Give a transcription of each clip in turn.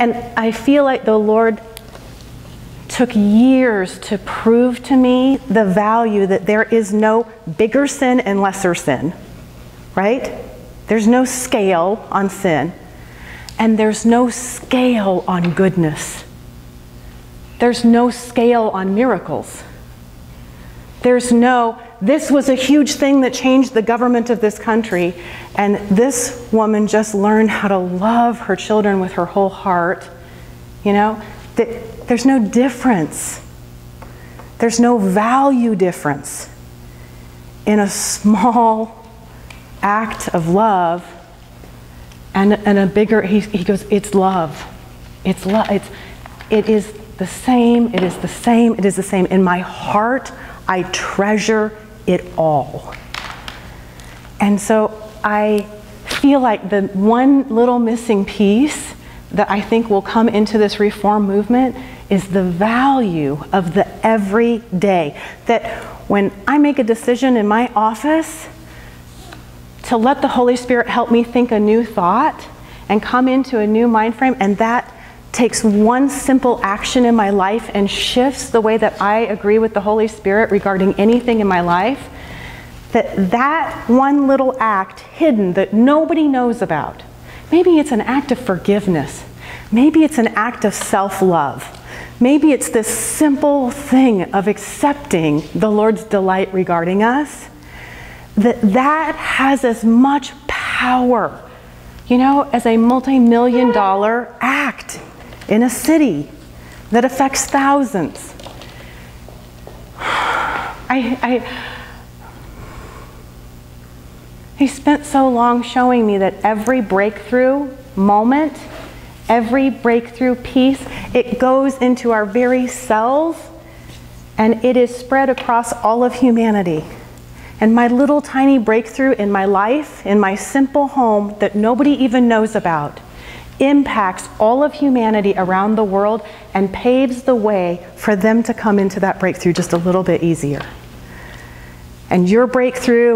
And I feel like the Lord took years to prove to me the value that there is no bigger sin and lesser sin, right? There's no scale on sin, and there's no scale on goodness. There's no scale on miracles. There's no, this was a huge thing that changed the government of this country, and this woman just learned how to love her children with her whole heart. You know, there's no difference. There's no value difference in a small act of love and a bigger, he goes, it's love. It's love. It is the same, it is the same, it is the same. In my heart, I treasure it all. And so I feel like the one little missing piece that I think will come into this reform movement is the value of the everyday. That when I make a decision in my office to let the Holy Spirit help me think a new thought and come into a new mind frame, and that takes one simple action in my life and shifts the way that I agree with the Holy Spirit regarding anything in my life, that one little act hidden that nobody knows about, maybe it's an act of forgiveness, maybe it's an act of self-love, maybe it's this simple thing of accepting the Lord's delight regarding us, that has as much power, you know, as a multi-million-dollar act in a city that affects thousands. He spent so long showing me that every breakthrough moment, every breakthrough piece, it goes into our very cells and it is spread across all of humanity. And my little tiny breakthrough in my life, in my simple home that nobody even knows about, impacts all of humanity around the world and paves the way for them to come into that breakthrough just a little bit easier. And your breakthrough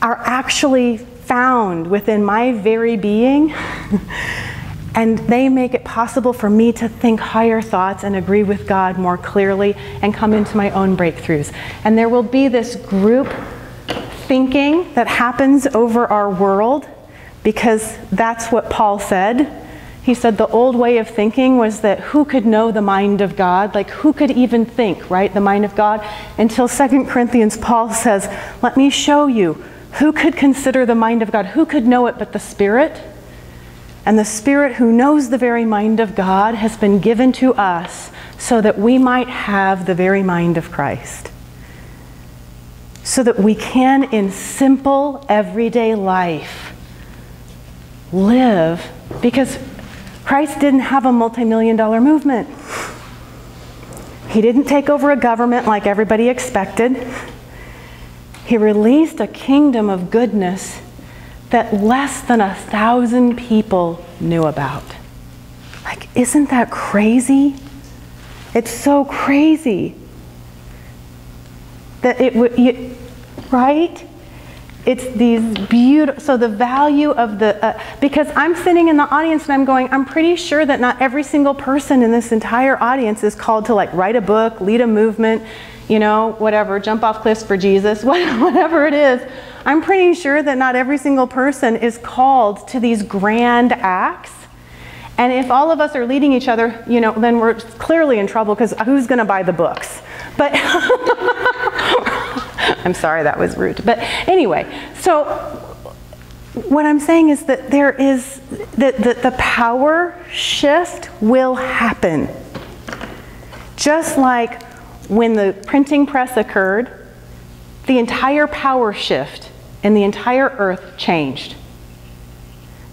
are actually found within my very being, and they make it possible for me to think higher thoughts and agree with God more clearly and come into my own breakthroughs. And there will be this group thinking that happens over our world, because that's what Paul said. He said the old way of thinking was that who could know the mind of God? Like, who could even think, right, the mind of God? Until 2 Corinthians, Paul says, let me show you who could consider the mind of God. Who could know it but the Spirit? And the Spirit who knows the very mind of God has been given to us so that we might have the very mind of Christ. So that we can, in simple, everyday life, live, because Christ didn't have a multi-million-dollar movement. He didn't take over a government like everybody expected. He released a kingdom of goodness that less than 1,000 people knew about. Like, isn't that crazy? It's so crazy that it would, right? It's these beautiful, so the value of the, because I'm sitting in the audience and I'm going, I'm pretty sure that not every single person in this entire audience is called to like write a book, lead a movement, you know, whatever, jump off cliffs for Jesus, whatever it is. I'm pretty sure that not every single person is called to these grand acts. And if all of us are leading each other, you know, then we're clearly in trouble, because who's going to buy the books? But I'm sorry, that was rude. But anyway, so what I'm saying is that there is, that the power shift will happen. Just like when the printing press occurred, the entire power shift in the entire earth changed.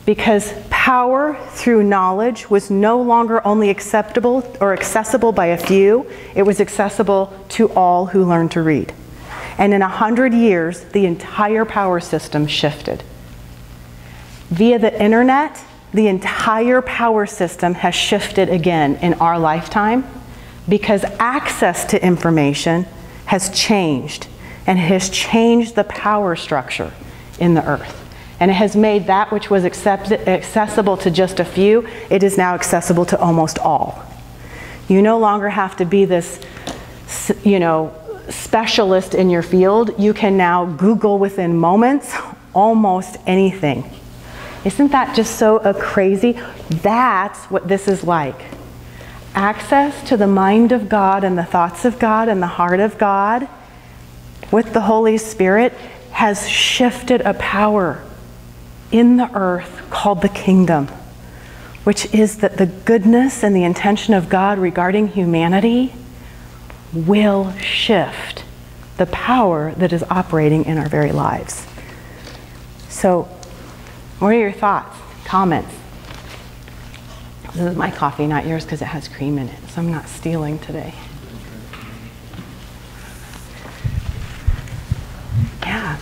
Because power through knowledge was no longer only acceptable or accessible by a few, it was accessible to all who learned to read. And in 100 years, the entire power system shifted. Via the internet, the entire power system has shifted again in our lifetime, because access to information has changed, and has changed the power structure in the earth. And it has made that which was accessible to just a few, it is now accessible to almost all. You no longer have to be this, specialist in your field. You can now Google within moments almost anything. Isn't that just so crazy? That's what this is like. Access to the mind of God and the thoughts of God and the heart of God with the Holy Spirit has shifted a power in the earth called the kingdom, which is that the goodness and the intention of God regarding humanity will shift the power that is operating in our very lives. So, what are your thoughts, comments? This is my coffee, not yours, because it has cream in it, so I'm not stealing today. Yeah.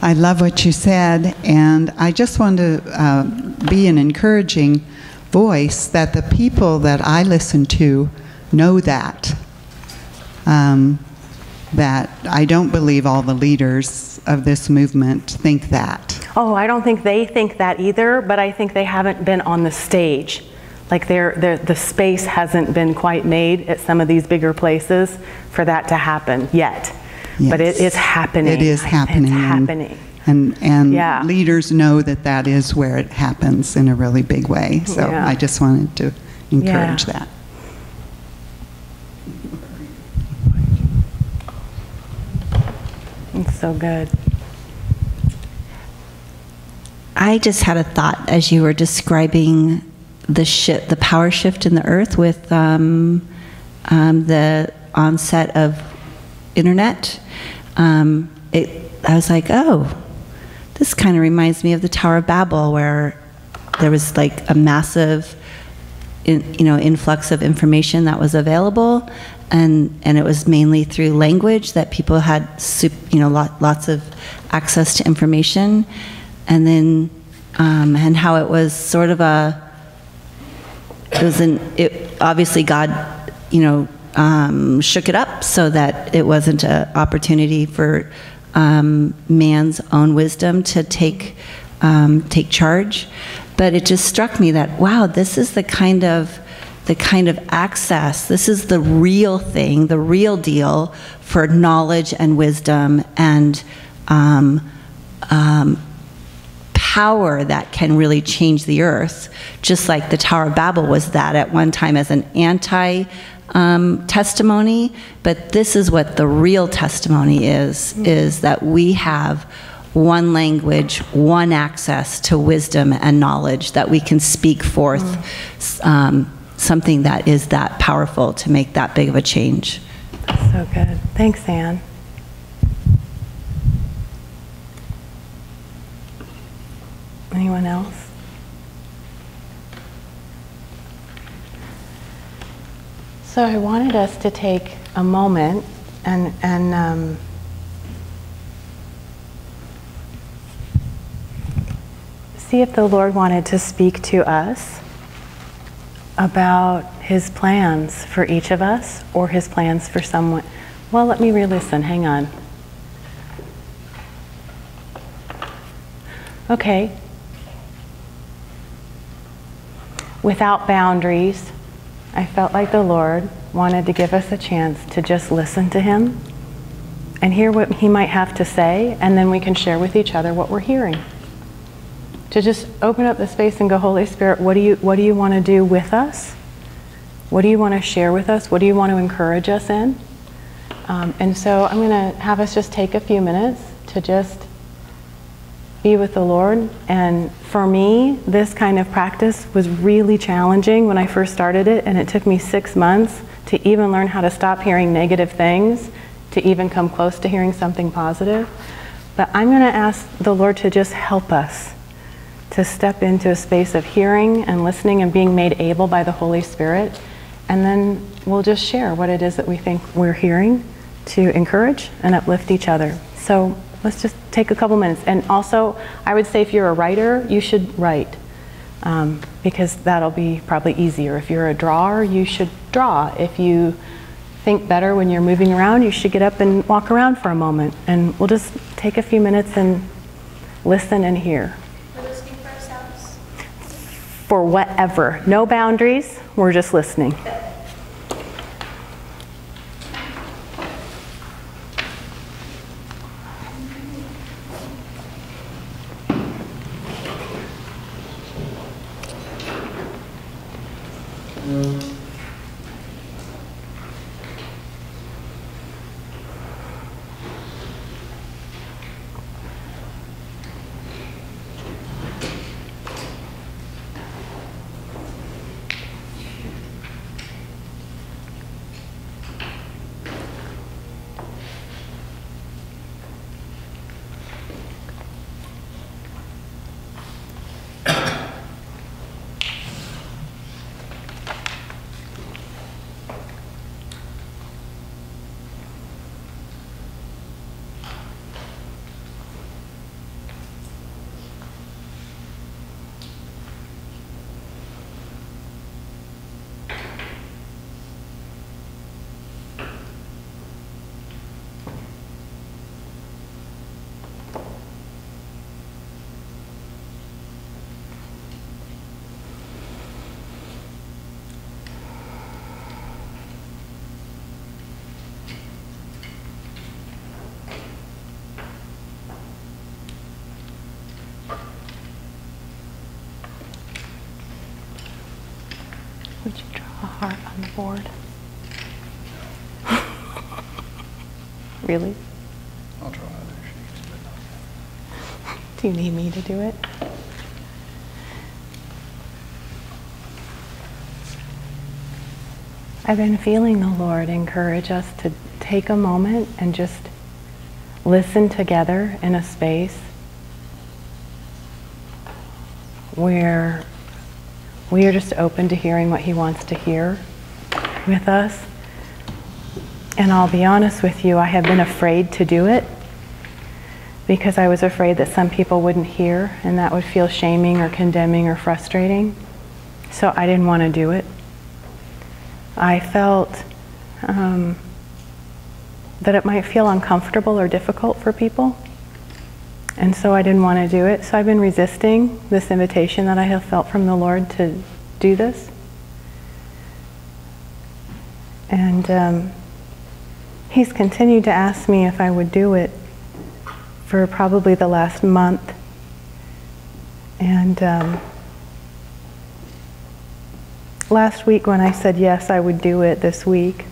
I love what you said, and I just want to be an encouraging voice that the people that I listen to know that. That I don't believe all the leaders of this movement think that. Oh, I don't think they think that either, but I think they haven't been on the stage. Like the space hasn't been quite made at some of these bigger places for that to happen yet. Yes. But it is happening. It is happening. It's happening. And yeah. Leaders know that that is where it happens in a really big way. So yeah. I just wanted to encourage that. It's so good. I just had a thought as you were describing the power shift in the earth with the onset of internet. I was like, oh, this kind of reminds me of the Tower of Babel, where there was like a massive influx of information that was available, and it was mainly through language that people had lots of access to information, and then and how it was sort of obviously God shook it up so that it wasn't an opportunity for man's own wisdom to take charge. But it just struck me that, wow, this is the kind of access, this is the real thing, the real deal for knowledge and wisdom and power that can really change the earth, just like the Tower of Babel was that at one time as an testimony, but this is what the real testimony is that we have one language, one access to wisdom and knowledge, that we can speak forth something that is that powerful to make that big of a change. That's so good. Thanks, Anne. Anyone else? So I wanted us to take a moment and see if the Lord wanted to speak to us about His plans for each of us, or His plans for someone. Well, let me re-listen. Hang on. Okay. Without boundaries, I felt like the Lord wanted to give us a chance to just listen to Him and hear what He might have to say, and then we can share with each other what we're hearing. To just open up the space and go, Holy Spirit, what do you want to do with us? What do you want to share with us? What do you want to encourage us in? And so I'm going to have us just take a few minutes to just be with the Lord. And for me, this kind of practice was really challenging when I first started it, and it took me 6 months to even learn how to stop hearing negative things, to even come close to hearing something positive. But I'm going to ask the Lord to just help us to step into a space of hearing and listening and being made able by the Holy Spirit. And then we'll just share what it is that we think we're hearing to encourage and uplift each other. So let's just take a couple minutes. And also, I would say if you're a writer, you should write, because that'll be probably easier. If you're a drawer, you should draw. If you think better when you're moving around, you should get up and walk around for a moment. And we'll just take a few minutes and listen and hear. We're listening for ourselves? For whatever. No boundaries. We're just listening. Would you draw a heart on the board? Really? I'll draw other shapes, but not. Do you need me to do it? I've been feeling the Lord encourage us to take a moment and just listen together in a space where we are just open to hearing what He wants to hear with us. And I'll be honest with you, I have been afraid to do it because I was afraid that some people wouldn't hear and that would feel shaming or condemning or frustrating. So I didn't want to do it. I felt that it might feel uncomfortable or difficult for people. And so I didn't want to do it. So I've been resisting this invitation that I have felt from the Lord to do this. And He's continued to ask me if I would do it for probably the last month. And last week when I said yes, I would do it this week,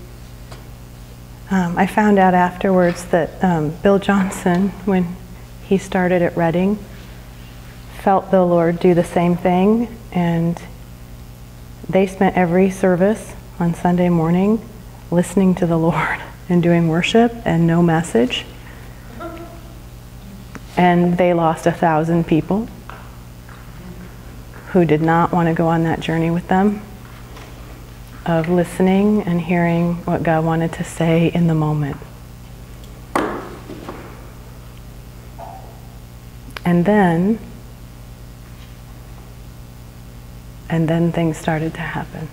I found out afterwards that Bill Johnson, when he started at Reading, felt the Lord do the same thing, and they spent every service on Sunday morning listening to the Lord and doing worship and no message. And they lost 1,000 people who did not want to go on that journey with them of listening and hearing what God wanted to say in the moment. And then things started to happen.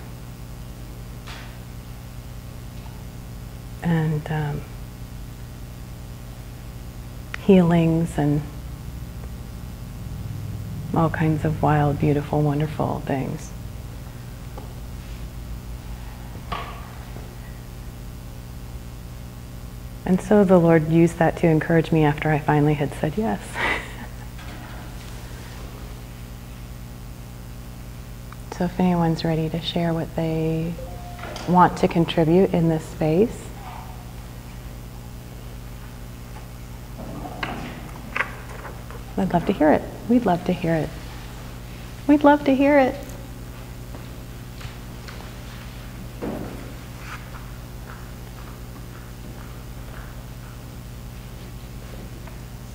And healings and all kinds of wild, beautiful, wonderful things. And so the Lord used that to encourage me after I finally had said yes. So if anyone's ready to share what they want to contribute in this space. I'd love to hear it. We'd love to hear it. We'd love to hear it.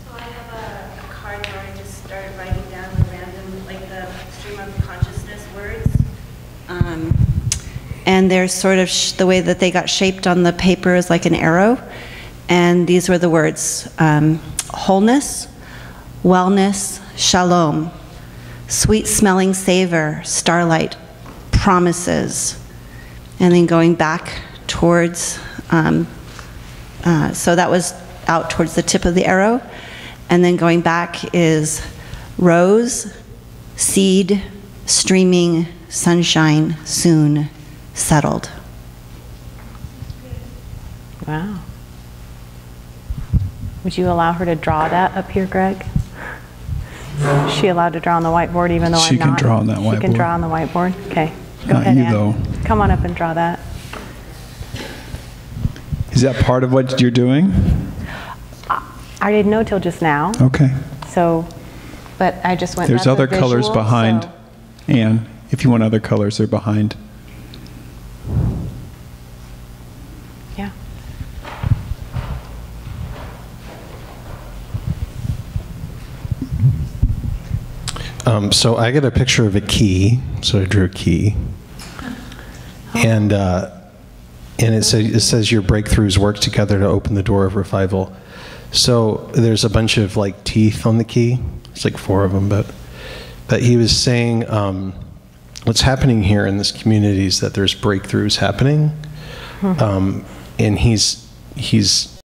So I have a card where I just started writing down the random, like the stream of consciousness words. And there's sort of the way that they got shaped on the paper is like an arrow. And these were the words: wholeness, wellness, shalom, sweet-smelling savor, starlight, promises. And then going back towards So that was out towards the tip of the arrow. And then going back is rose, seed, streaming, sunshine, soon, settled. Wow. Would you allow her to draw that up here, Greg? Is she allowed to draw on the whiteboard even though I'm not? She can draw on that She can whiteboard. draw on the whiteboard? Okay. Go Not ahead, you, Ann. though. Come on up and draw that. Is that part of what you're doing? I didn't know till just now. Okay. So, but I just went, There's that's a other colors visual, behind. so- Anne, if you want other colors, they're behind. Yeah. So I get a picture of a key, so I drew a key. And it says your breakthroughs work together to open the door of revival. So there's a bunch of like teeth on the key. It's like 4 of them, but he was saying what's happening here in this community is that there's breakthroughs happening, and he's